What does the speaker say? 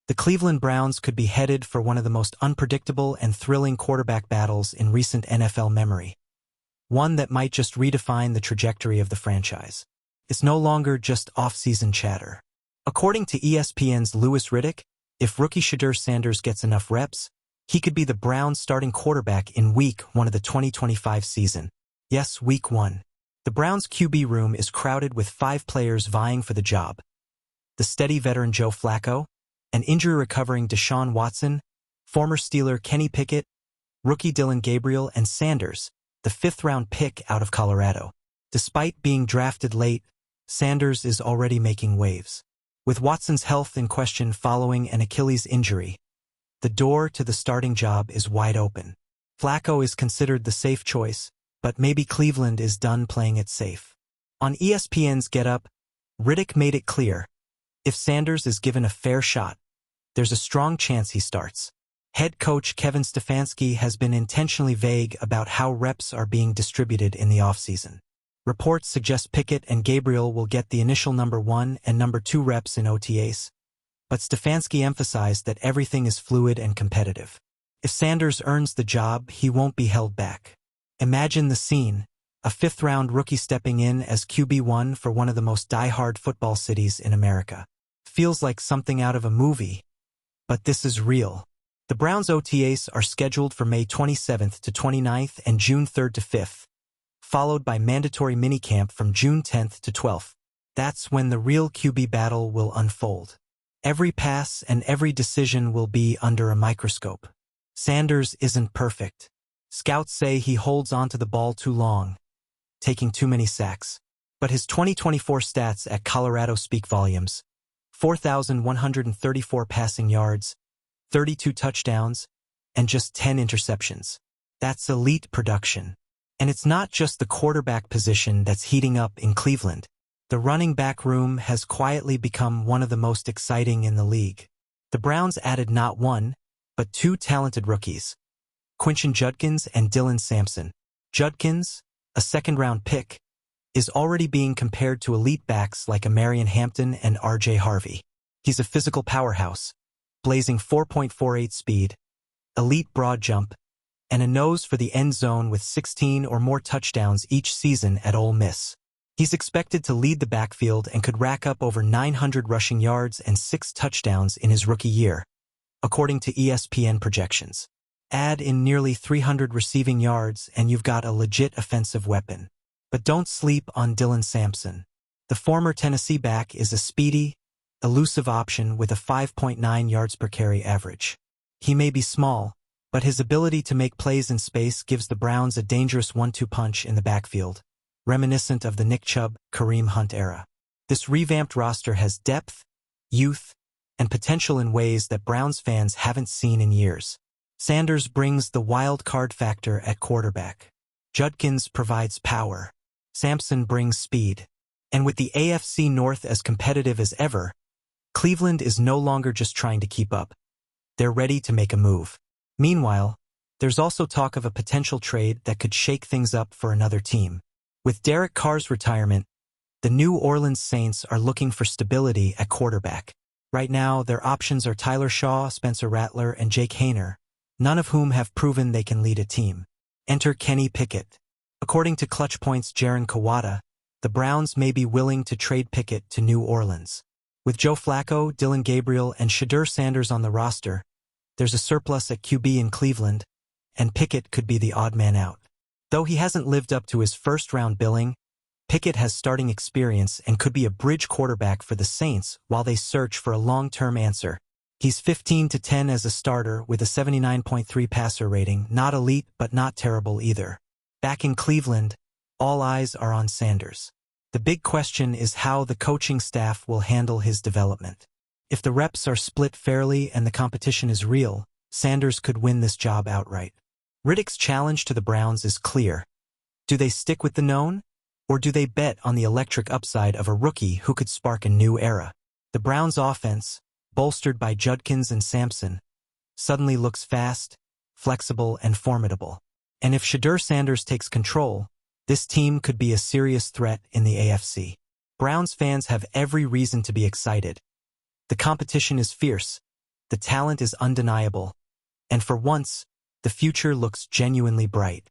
The Cleveland Browns could be headed for one of the most unpredictable and thrilling quarterback battles in recent NFL memory. One that might just redefine the trajectory of the franchise. It's no longer just off-season chatter. According to ESPN's Louis Riddick, if rookie Shedeur Sanders gets enough reps, he could be the Browns' starting quarterback in Week 1 of the 2025 season. Yes, Week 1. The Browns' QB room is crowded with 5 players vying for the job. The steady veteran Joe Flacco, an injury-recovering Deshaun Watson, former Steeler Kenny Pickett, rookie Dillon Gabriel, and Sanders, the 5th-round pick out of Colorado. Despite being drafted late, Sanders is already making waves. With Watson's health in question following an Achilles injury, the door to the starting job is wide open. Flacco is considered the safe choice, but maybe Cleveland is done playing it safe. On ESPN's Get Up, Riddick made it clear, if Sanders is given a fair shot, there's a strong chance he starts. Head coach Kevin Stefanski has been intentionally vague about how reps are being distributed in the offseason. Reports suggest Pickett and Gabriel will get the initial number 1 and number 2 reps in OTAs, but Stefanski emphasized that everything is fluid and competitive. If Sanders earns the job, he won't be held back. Imagine the scene, a 5th-round rookie stepping in as QB1 for one of the most die-hard football cities in America. Feels like something out of a movie, but this is real. The Browns' OTAs are scheduled for May 27th to 29th and June 3rd to 5th, followed by mandatory minicamp from June 10th to 12th. That's when the real QB battle will unfold. Every pass and every decision will be under a microscope. Sanders isn't perfect. Scouts say he holds onto the ball too long, taking too many sacks. But his 2024 stats at Colorado speak volumes. 4,134 passing yards, 32 touchdowns, and just 10 interceptions. That's elite production. And it's not just the quarterback position that's heating up in Cleveland. The running back room has quietly become one of the most exciting in the league. The Browns added not 1, but 2 talented rookies, Quinton Judkins and Dylan Sampson. Judkins, a 2nd-round pick, is already being compared to elite backs like Amarian Hampton and R.J. Harvey. He's a physical powerhouse, blazing 4.48 speed, elite broad jump, and a nose for the end zone with 16 or more touchdowns each season at Ole Miss. He's expected to lead the backfield and could rack up over 900 rushing yards and 6 touchdowns in his rookie year, according to ESPN projections. Add in nearly 300 receiving yards and you've got a legit offensive weapon. But don't sleep on Dylan Sampson. The former Tennessee back is a speedy, elusive option with a 5.9 yards per carry average. He may be small, but his ability to make plays in space gives the Browns a dangerous 1-2 punch in the backfield, reminiscent of the Nick Chubb, Kareem Hunt era. This revamped roster has depth, youth, and potential in ways that Browns fans haven't seen in years. Sanders brings the wild card factor at quarterback. Judkins provides power. Sampson brings speed. And with the AFC North as competitive as ever, Cleveland is no longer just trying to keep up. They're ready to make a move. Meanwhile, there's also talk of a potential trade that could shake things up for another team. With Derek Carr's retirement, the New Orleans Saints are looking for stability at quarterback. Right now, their options are Tyler Shaw, Spencer Rattler, and Jake Haener, none of whom have proven they can lead a team. Enter Kenny Pickett. According to Clutch Point's Jaron Kawada, the Browns may be willing to trade Pickett to New Orleans. With Joe Flacco, Dillon Gabriel, and Shedeur Sanders on the roster, there's a surplus at QB in Cleveland, and Pickett could be the odd man out. Though he hasn't lived up to his 1st-round billing, Pickett has starting experience and could be a bridge quarterback for the Saints while they search for a long-term answer. He's 15-10 as a starter with a 79.3 passer rating, not elite but not terrible either. Back in Cleveland, all eyes are on Sanders. The big question is how the coaching staff will handle his development. If the reps are split fairly and the competition is real, Sanders could win this job outright. Riddick's challenge to the Browns is clear. Do they stick with the known, or do they bet on the electric upside of a rookie who could spark a new era? The Browns' offense, bolstered by Judkins and Sampson, suddenly looks fast, flexible, and formidable. And if Shedeur Sanders takes control, this team could be a serious threat in the AFC. Browns fans have every reason to be excited. The competition is fierce, The talent is undeniable. And for once, the future looks genuinely bright.